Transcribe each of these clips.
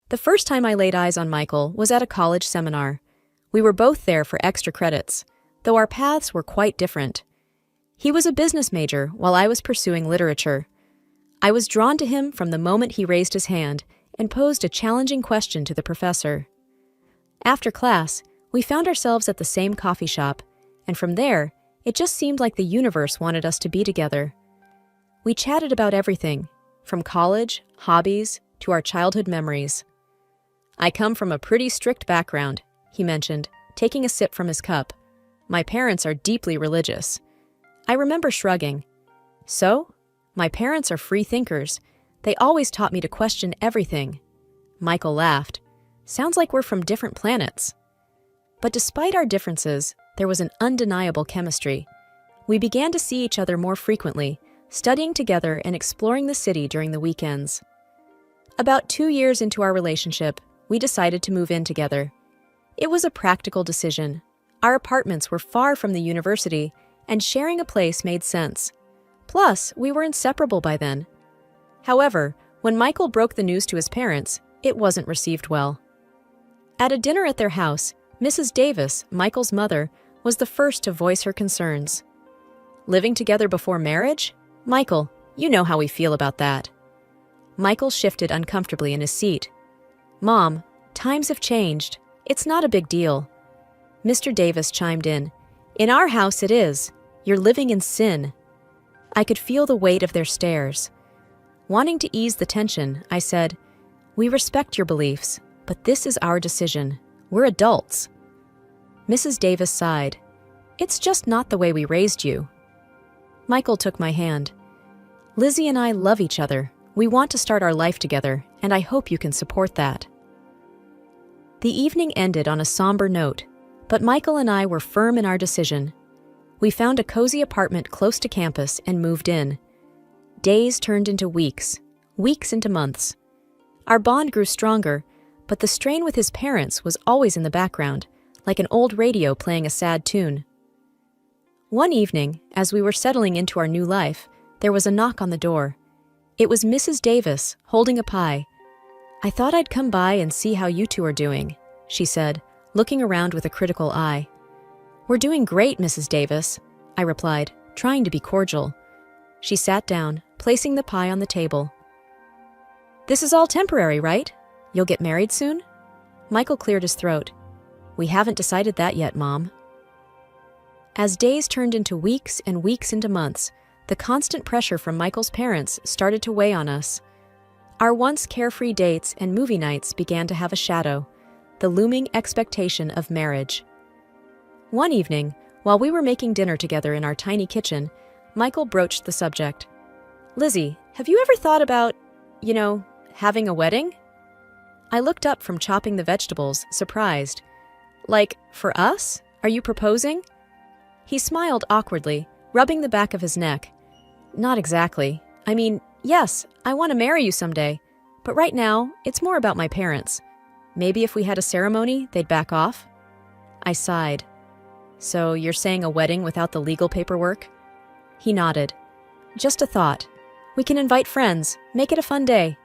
The first time I laid eyes on Michael was at a college seminar. We were both there for extra credits, though our paths were quite different. He was a business major while I was pursuing literature. I was drawn to him from the moment he raised his hand and posed a challenging question to the professor. After class, we found ourselves at the same coffee shop, and from there, it just seemed like the universe wanted us to be together. We chatted about everything, from college, hobbies, to our childhood memories. "I come from a pretty strict background," he mentioned, taking a sip from his cup. "My parents are deeply religious." I remember shrugging. "So? My parents are free thinkers. They always taught me to question everything." Michael laughed. "Sounds like we're from different planets." But despite our differences, there was an undeniable chemistry. We began to see each other more frequently, studying together and exploring the city during the weekends. About 2 years into our relationship, we decided to move in together. It was a practical decision. Our apartments were far from the university, and sharing a place made sense. Plus, we were inseparable by then. However, when Michael broke the news to his parents, it wasn't received well. At a dinner at their house, Mrs. Davis, Michael's mother, was the first to voice her concerns. "Living together before marriage? Michael, you know how we feel about that." Michael shifted uncomfortably in his seat. "Mom, times have changed. It's not a big deal." Mr. Davis chimed in. "In our house it is. You're living in sin." I could feel the weight of their stares. Wanting to ease the tension, I said, "We respect your beliefs, but this is our decision. We're adults." Mrs. Davis sighed. "It's just not the way we raised you." Michael took my hand. "Lizzie and I love each other. We want to start our life together, and I hope you can support that." The evening ended on a somber note, but Michael and I were firm in our decision. We found a cozy apartment close to campus and moved in. Days turned into weeks, weeks into months. Our bond grew stronger, but the strain with his parents was always in the background, like an old radio playing a sad tune. One evening, as we were settling into our new life, there was a knock on the door. It was Mrs. Davis, holding a pie. "I thought I'd come by and see how you two are doing," she said, looking around with a critical eye. "We're doing great, Mrs. Davis," I replied, trying to be cordial. She sat down, placing the pie on the table. "This is all temporary, right? You'll get married soon?" Michael cleared his throat. "We haven't decided that yet, Mom." As days turned into weeks and weeks into months, the constant pressure from Michael's parents started to weigh on us. Our once carefree dates and movie nights began to have a shadow, the looming expectation of marriage. One evening, while we were making dinner together in our tiny kitchen, Michael broached the subject. "Lizzie, have you ever thought about, having a wedding?" I looked up from chopping the vegetables, surprised. "Like, for us? Are you proposing?" He smiled awkwardly, rubbing the back of his neck. "Not exactly. I mean, yes, I want to marry you someday, but right now, it's more about my parents. Maybe if we had a ceremony, they'd back off." I sighed. "So you're saying a wedding without the legal paperwork?" He nodded. "Just a thought. We can invite friends, make it a fun day.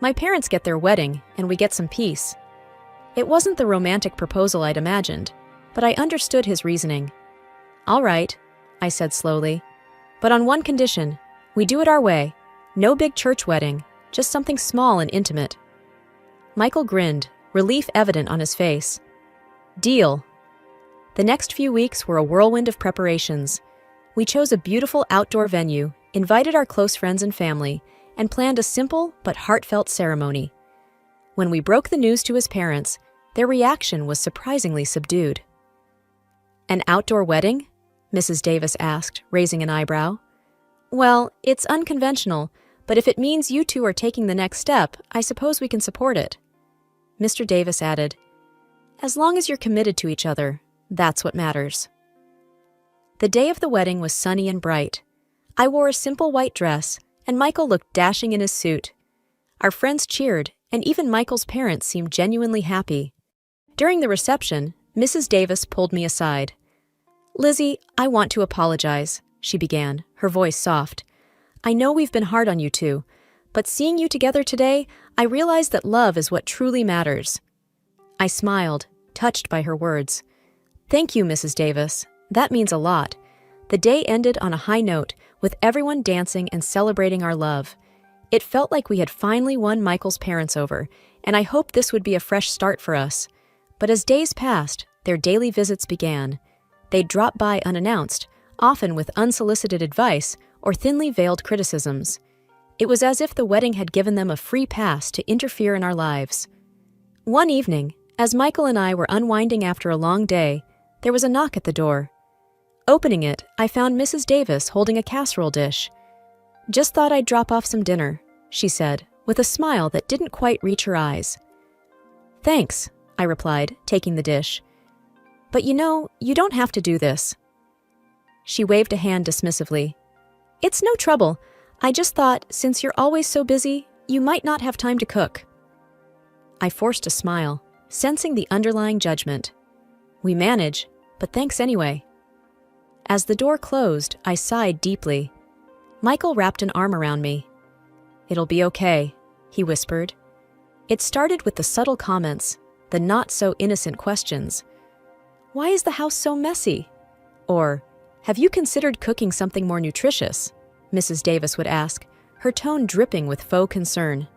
My parents get their wedding, and we get some peace." It wasn't the romantic proposal I'd imagined, but I understood his reasoning. "All right," I said slowly. "But on one condition. We do it our way. No big church wedding, just something small and intimate." Michael grinned, relief evident on his face. "Deal." The next few weeks were a whirlwind of preparations. We chose a beautiful outdoor venue, invited our close friends and family, and planned a simple but heartfelt ceremony. When we broke the news to his parents, their reaction was surprisingly subdued. "An outdoor wedding?" Mrs. Davis asked, raising an eyebrow. "Well, it's unconventional, but if it means you two are taking the next step, I suppose we can support it." Mr. Davis added, "As long as you're committed to each other, that's what matters." The day of the wedding was sunny and bright. I wore a simple white dress, and Michael looked dashing in his suit. Our friends cheered, and even Michael's parents seemed genuinely happy. During the reception, Mrs. Davis pulled me aside. "Lizzie, I want to apologize," she began, her voice soft. "I know we've been hard on you two, but seeing you together today, I realized that love is what truly matters. I smiled, touched by her words. Thank you, Mrs. Davis. That means a lot. The day ended on a high note, with everyone dancing and celebrating our love. It felt like we had finally won Michael's parents over, and I hoped this would be a fresh start for us. But as days passed, their daily visits began. They'd drop by unannounced, often with unsolicited advice or thinly veiled criticisms. It was as if the wedding had given them a free pass to interfere in our lives. One evening, as Michael and I were unwinding after a long day, there was a knock at the door. Opening it, I found Mrs. Davis holding a casserole dish. "Just thought I'd drop off some dinner," she said, with a smile that didn't quite reach her eyes. "Thanks," I replied, taking the dish. "But you don't have to do this." She waved a hand dismissively. "It's no trouble. I just thought, since you're always so busy, you might not have time to cook." I forced a smile, sensing the underlying judgment. "We manage, but thanks anyway." As the door closed, I sighed deeply. Michael wrapped an arm around me. "It'll be okay," he whispered. It started with the subtle comments, the not-so-innocent questions. "Why is the house so messy?" Or, "Have you considered cooking something more nutritious?" Mrs. Davis would ask, her tone dripping with faux concern.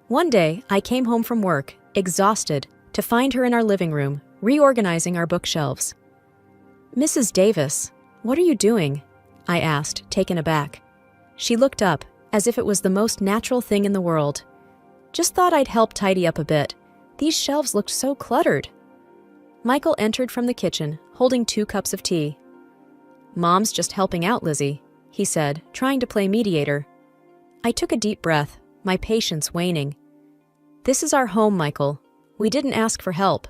One day, I came home from work, exhausted, to find her in our living room, reorganizing our bookshelves. "Mrs. Davis, what are you doing?" I asked, taken aback. She looked up, as if it was the most natural thing in the world. "Just thought I'd help tidy up a bit. These shelves looked so cluttered." Michael entered from the kitchen, holding 2 cups of tea. "Mom's just helping out, Lizzie," he said, trying to play mediator. I took a deep breath, my patience waning. "This is our home, Michael. We didn't ask for help."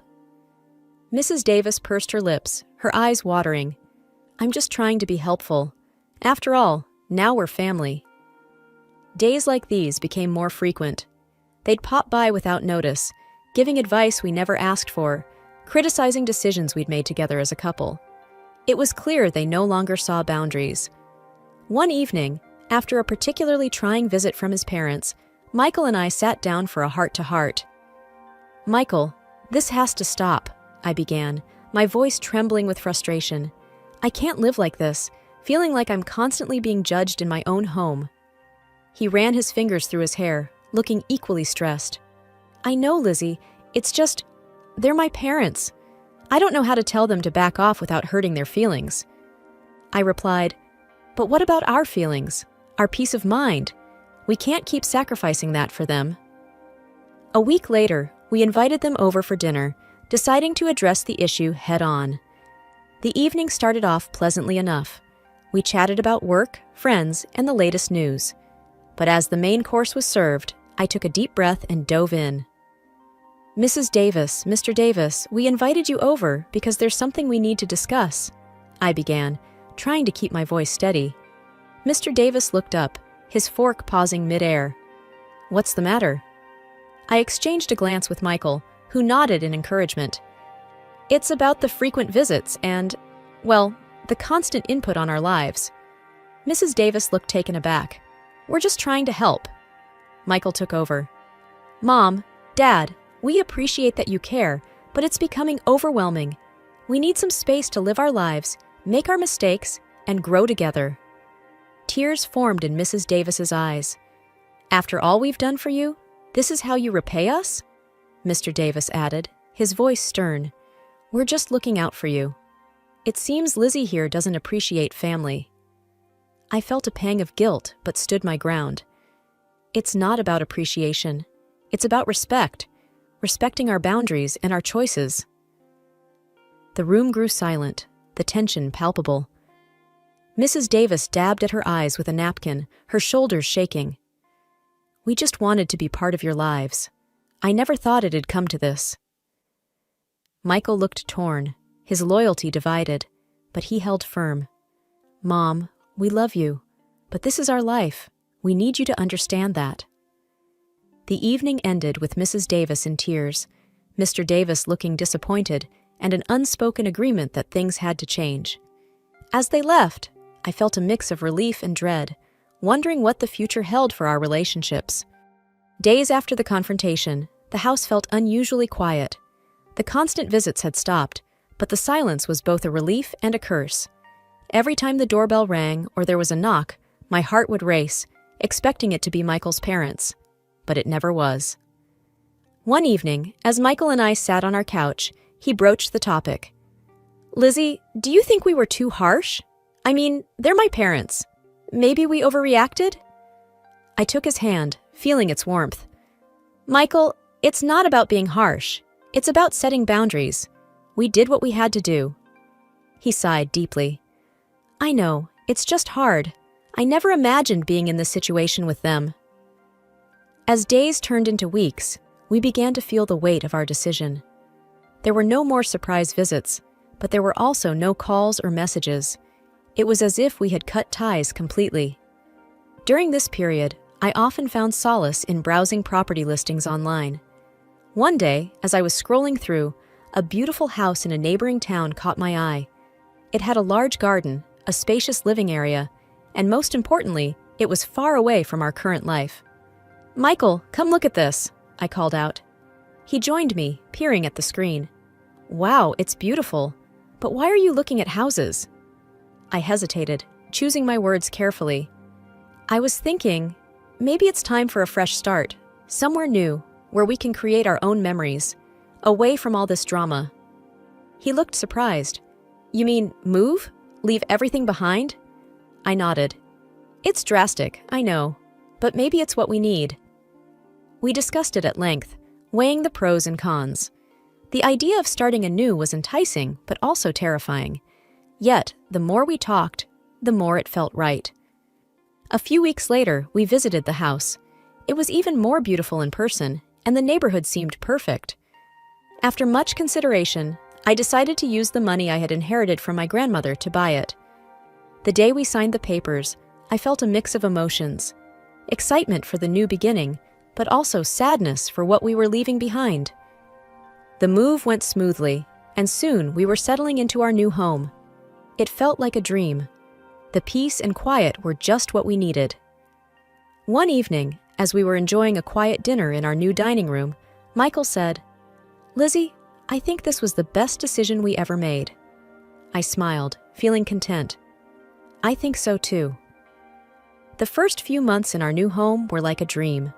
Mrs. Davis pursed her lips, her eyes watering. "I'm just trying to be helpful. After all, now we're family." Days like these became more frequent. They'd pop by without notice, giving advice we never asked for, criticizing decisions we'd made together as a couple. It was clear they no longer saw boundaries. One evening, after a particularly trying visit from his parents, Michael and I sat down for a heart-to-heart. "Michael, this has to stop," I began, my voice trembling with frustration. "I can't live like this, feeling like I'm constantly being judged in my own home." He ran his fingers through his hair, looking equally stressed. "I know, Lizzie, it's just, they're my parents. I don't know how to tell them to back off without hurting their feelings." I replied, "But what about our feelings, our peace of mind? We can't keep sacrificing that for them." A week later, we invited them over for dinner, deciding to address the issue head-on. The evening started off pleasantly enough. We chatted about work, friends, and the latest news. But as the main course was served, I took a deep breath and dove in. "Mrs. Davis, Mr. Davis, we invited you over because there's something we need to discuss," I began, trying to keep my voice steady. Mr. Davis looked up, his fork pausing mid-air. "What's the matter?" I exchanged a glance with Michael, who nodded in encouragement. "It's about the frequent visits and, well, the constant input on our lives." Mrs. Davis looked taken aback. "We're just trying to help." Michael took over. "Mom, Dad, we appreciate that you care, but it's becoming overwhelming. We need some space to live our lives, make our mistakes, and grow together." Tears formed in Mrs. Davis's eyes. "After all we've done for you, this is how you repay us?" Mr. Davis added, his voice stern. "We're just looking out for you. It seems Lizzie here doesn't appreciate family." I felt a pang of guilt, but stood my ground. It's not about appreciation. It's about respect, respecting our boundaries and our choices. The room grew silent, the tension palpable. Mrs. Davis dabbed at her eyes with a napkin, her shoulders shaking. "We just wanted to be part of your lives. I never thought it'd come to this." Michael looked torn, his loyalty divided, but he held firm. "Mom, we love you, but this is our life. We need you to understand that." The evening ended with Mrs. Davis in tears, Mr. Davis looking disappointed, and an unspoken agreement that things had to change. As they left, I felt a mix of relief and dread, wondering what the future held for our relationships. Days after the confrontation, the house felt unusually quiet. The constant visits had stopped, but the silence was both a relief and a curse. Every time the doorbell rang or there was a knock, my heart would race, expecting it to be Michael's parents. But it never was. One evening, as Michael and I sat on our couch, he broached the topic. "Lizzie, do you think we were too harsh? I mean, they're my parents. Maybe we overreacted?" I took his hand, feeling its warmth. "Michael, it's not about being harsh. It's about setting boundaries. We did what we had to do." He sighed deeply. "I know, it's just hard. I never imagined being in this situation with them." As days turned into weeks, we began to feel the weight of our decision. There were no more surprise visits, but there were also no calls or messages. It was as if we had cut ties completely. During this period, I often found solace in browsing property listings online. One day, as I was scrolling through, a beautiful house in a neighboring town caught my eye. It had a large garden, a spacious living area, and most importantly, it was far away from our current life. "Michael, come look at this," I called out. He joined me, peering at the screen. "Wow, it's beautiful. But why are you looking at houses?" I hesitated, choosing my words carefully. I was thinking, maybe it's time for a fresh start, somewhere new, where we can create our own memories, away from all this drama. He looked surprised. "You mean move? Leave everything behind?" I nodded. "It's drastic, I know, but maybe it's what we need." We discussed it at length, weighing the pros and cons. The idea of starting anew was enticing, but also terrifying. Yet, the more we talked, the more it felt right. A few weeks later, we visited the house. It was even more beautiful in person, and the neighborhood seemed perfect. After much consideration, I decided to use the money I had inherited from my grandmother to buy it. The day we signed the papers, I felt a mix of emotions. Excitement for the new beginning, but also sadness for what we were leaving behind. The move went smoothly, and soon we were settling into our new home. It felt like a dream. The peace and quiet were just what we needed. One evening, as we were enjoying a quiet dinner in our new dining room, Michael said, "Lizzie, I think this was the best decision we ever made." I smiled, feeling content. I think so too. The first few months in our new home were like a dream.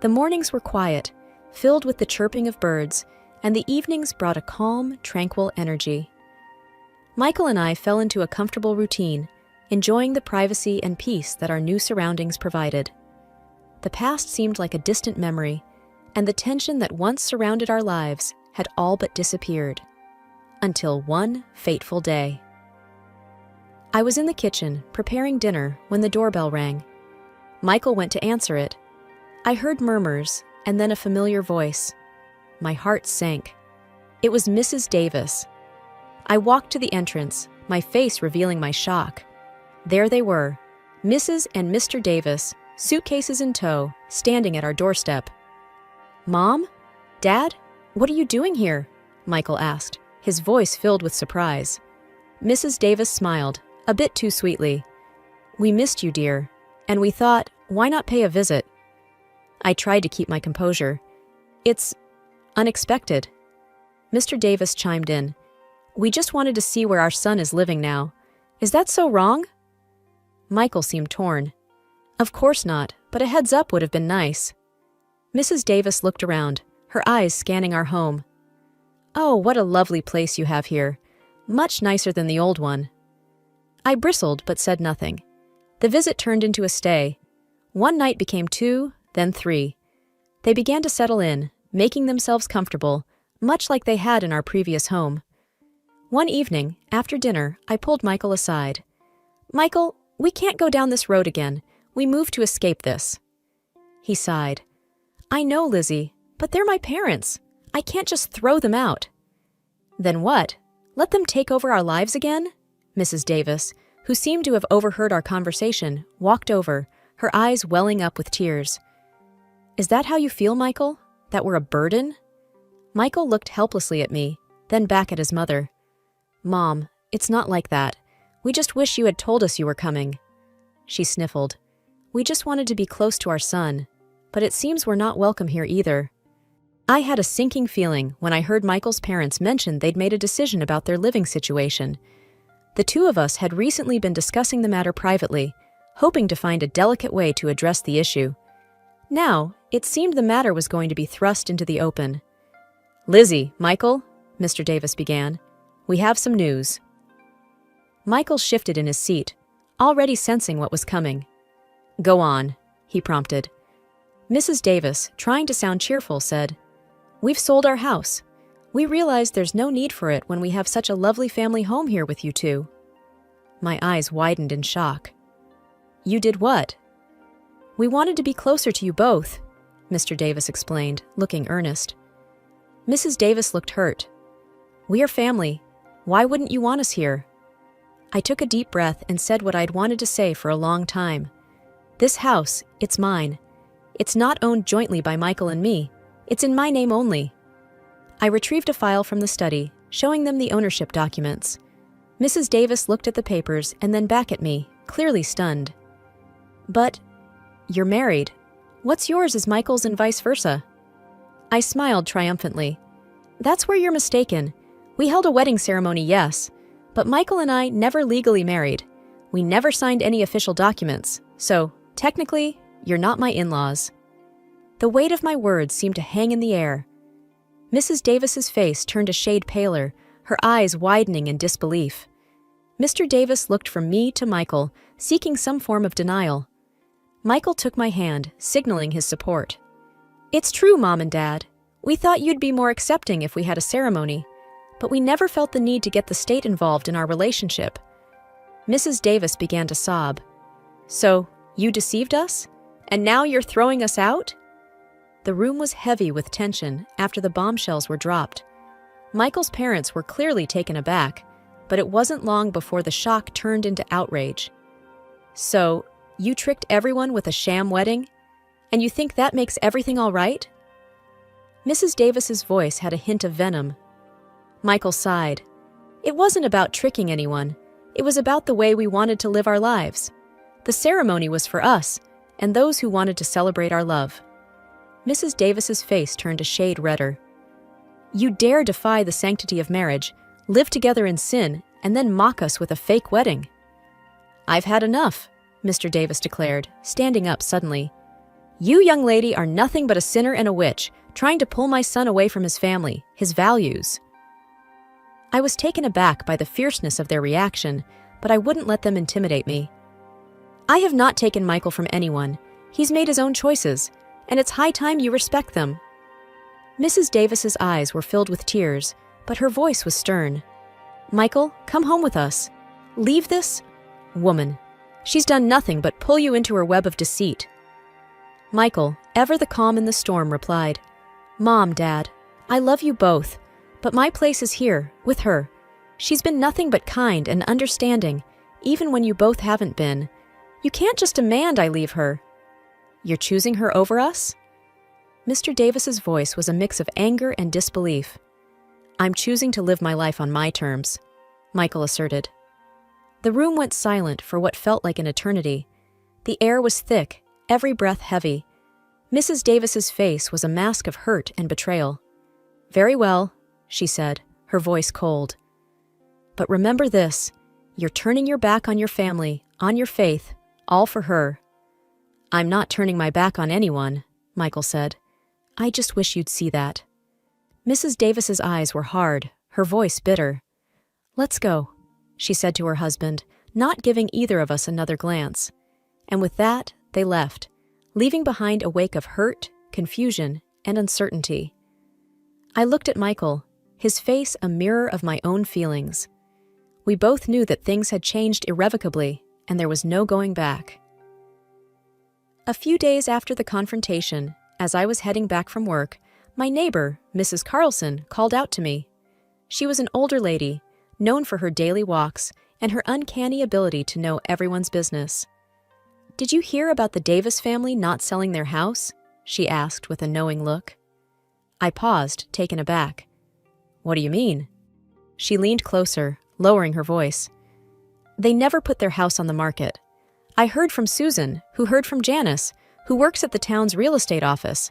The mornings were quiet, filled with the chirping of birds, and the evenings brought a calm, tranquil energy. Michael and I fell into a comfortable routine, enjoying the privacy and peace that our new surroundings provided. The past seemed like a distant memory, and the tension that once surrounded our lives had all but disappeared. Until one fateful day. I was in the kitchen, preparing dinner, when the doorbell rang. Michael went to answer it. I heard murmurs, and then a familiar voice. My heart sank. It was Mrs. Davis. I walked to the entrance, my face revealing my shock. There they were, Mrs. and Mr. Davis, suitcases in tow, standing at our doorstep. "Mom? Dad? What are you doing here?" Michael asked, his voice filled with surprise. Mrs. Davis smiled, a bit too sweetly. "We missed you, dear, and we thought, why not pay a visit?" I tried to keep my composure. "It's unexpected." Mr. Davis chimed in. "We just wanted to see where our son is living now. Is that so wrong?" Michael seemed torn. "Of course not, but a heads up would have been nice." Mrs. Davis looked around, her eyes scanning our home. "Oh, what a lovely place you have here. Much nicer than the old one." I bristled but said nothing. The visit turned into a stay. One night became 2, then 3. They began to settle in, making themselves comfortable, much like they had in our previous home. One evening, after dinner, I pulled Michael aside. "Michael, we can't go down this road again. We moved to escape this." He sighed. "I know, Lizzie, but they're my parents. I can't just throw them out." "Then what? Let them take over our lives again?" Mrs. Davis, who seemed to have overheard our conversation, walked over, her eyes welling up with tears. "Is that how you feel, Michael? That we're a burden?" Michael looked helplessly at me, then back at his mother. "Mom, it's not like that. We just wish you had told us you were coming." She sniffled. "We just wanted to be close to our son. but it seems we're not welcome here either. I had a sinking feeling when I heard Michael's parents mention they'd made a decision about their living situation. The two of us had recently been discussing the matter privately, hoping to find a delicate way to address the issue. Now, it seemed the matter was going to be thrust into the open. "Lizzie, Michael," Mr. Davis began, "we have some news." Michael shifted in his seat, already sensing what was coming. "Go on," he prompted. Mrs. Davis, trying to sound cheerful, said, "We've sold our house. We realized there's no need for it when we have such a lovely family home here with you two." My eyes widened in shock. "You did what?" "We wanted to be closer to you both," Mr. Davis explained, looking earnest. Mrs. Davis looked hurt. "We are family. Why wouldn't you want us here?" I took a deep breath and said what I'd wanted to say for a long time. "This house, it's mine. It's not owned jointly by Michael and me. It's in my name only." I retrieved a file from the study, showing them the ownership documents. Mrs. Davis looked at the papers and then back at me, clearly stunned. "But you're married. What's yours is Michael's and vice versa." I smiled triumphantly. "That's where you're mistaken. We held a wedding ceremony, yes, but Michael and I never legally married. We never signed any official documents, so, technically, you're not my in-laws." The weight of my words seemed to hang in the air. Mrs. Davis's face turned a shade paler, her eyes widening in disbelief. Mr. Davis looked from me to Michael, seeking some form of denial. Michael took my hand, signaling his support. "It's true, Mom and Dad. We thought you'd be more accepting if we had a ceremony, but we never felt the need to get the state involved in our relationship." Mrs. Davis began to sob. "So, you deceived us? And now you're throwing us out?" The room was heavy with tension after the bombshells were dropped. Michael's parents were clearly taken aback, but it wasn't long before the shock turned into outrage. "So, you tricked everyone with a sham wedding? And you think that makes everything all right?" Mrs. Davis's voice had a hint of venom. Michael sighed. "It wasn't about tricking anyone. It was about the way we wanted to live our lives. The ceremony was for us, and those who wanted to celebrate our love." Mrs. Davis's face turned a shade redder. "You dare defy the sanctity of marriage, live together in sin, and then mock us with a fake wedding." "I've had enough," Mr. Davis declared, standing up suddenly. "You, young lady, are nothing but a sinner and a witch, trying to pull my son away from his family, his values." I was taken aback by the fierceness of their reaction, but I wouldn't let them intimidate me. "I have not taken Michael from anyone. He's made his own choices, and it's high time you respect them." Mrs. Davis's eyes were filled with tears, but her voice was stern. "Michael, come home with us. Leave this woman. She's done nothing but pull you into her web of deceit." Michael, ever the calm in the storm, replied, "Mom, Dad, I love you both, but my place is here, with her. She's been nothing but kind and understanding, even when you both haven't been. You can't just demand I leave her." "You're choosing her over us?" Mr. Davis's voice was a mix of anger and disbelief. "I'm choosing to live my life on my terms," Michael asserted. The room went silent for what felt like an eternity. The air was thick, every breath heavy. Mrs. Davis's face was a mask of hurt and betrayal. "Very well," she said, her voice cold. "But remember this, you're turning your back on your family, on your faith, all for her." "I'm not turning my back on anyone," Michael said. "I just wish you'd see that." Mrs. Davis's eyes were hard, her voice bitter. "Let's go," she said to her husband, not giving either of us another glance. And with that, they left, leaving behind a wake of hurt, confusion, and uncertainty. I looked at Michael, his face a mirror of my own feelings. We both knew that things had changed irrevocably, and there was no going back. A few days after the confrontation, as I was heading back from work, my neighbor, Mrs. Carlson, called out to me. She was an older lady, known for her daily walks and her uncanny ability to know everyone's business. "Did you hear about the Davis family not selling their house?" she asked with a knowing look. I paused, taken aback. "What do you mean?" She leaned closer, lowering her voice. "They never put their house on the market. I heard from Susan, who heard from Janice, who works at the town's real estate office.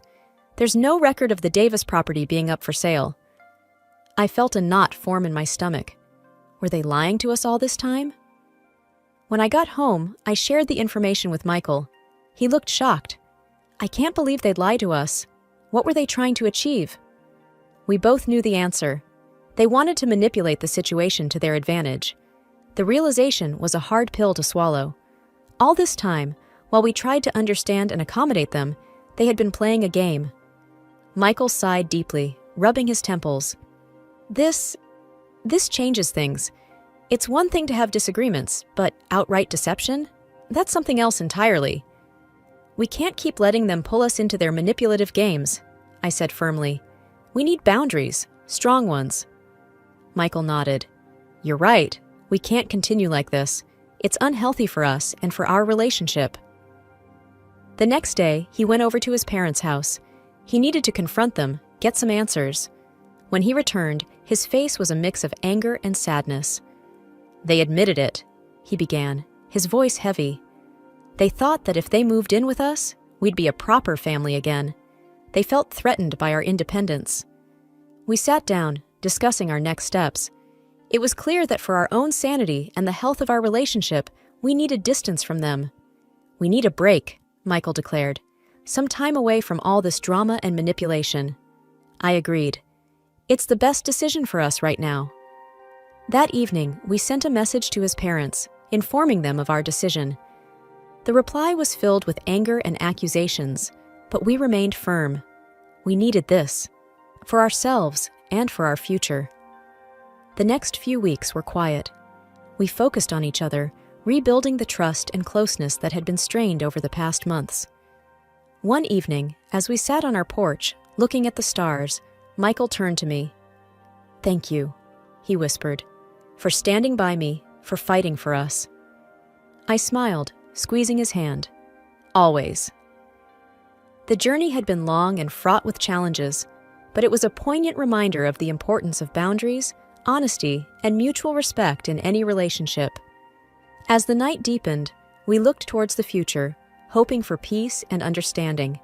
There's no record of the Davis property being up for sale. I felt a knot form in my stomach. Were they lying to us all this time? When I got home, I shared the information with Michael. He looked shocked. I can't believe they'd lie to us. What were they trying to achieve? We both knew the answer. They wanted to manipulate the situation to their advantage. The realization was a hard pill to swallow. All this time, while we tried to understand and accommodate them, they had been playing a game. Michael sighed deeply, rubbing his temples. This changes things. It's one thing to have disagreements, but outright deception? That's something else entirely. We can't keep letting them pull us into their manipulative games, I said firmly. We need boundaries, strong ones. Michael nodded. You're right. We can't continue like this. It's unhealthy for us and for our relationship. The next day, he went over to his parents' house. He needed to confront them, get some answers. When he returned, his face was a mix of anger and sadness. They admitted it, he began, his voice heavy. They thought that if they moved in with us, we'd be a proper family again. They felt threatened by our independence. We sat down, discussing our next steps. It was clear that for our own sanity and the health of our relationship, we needed distance from them. We need a break, Michael declared. Some time away from all this drama and manipulation. I agreed. It's the best decision for us right now. That evening, we sent a message to his parents, informing them of our decision. The reply was filled with anger and accusations, but we remained firm. We needed this, for ourselves and for our future. The next few weeks were quiet. We focused on each other, rebuilding the trust and closeness that had been strained over the past months. One evening, as we sat on our porch, looking at the stars, Michael turned to me. "Thank you," he whispered, "for standing by me, for fighting for us." I smiled, squeezing his hand. Always. The journey had been long and fraught with challenges, but it was a poignant reminder of the importance of boundaries, honesty, and mutual respect in any relationship. As the night deepened, we looked towards the future, hoping for peace and understanding.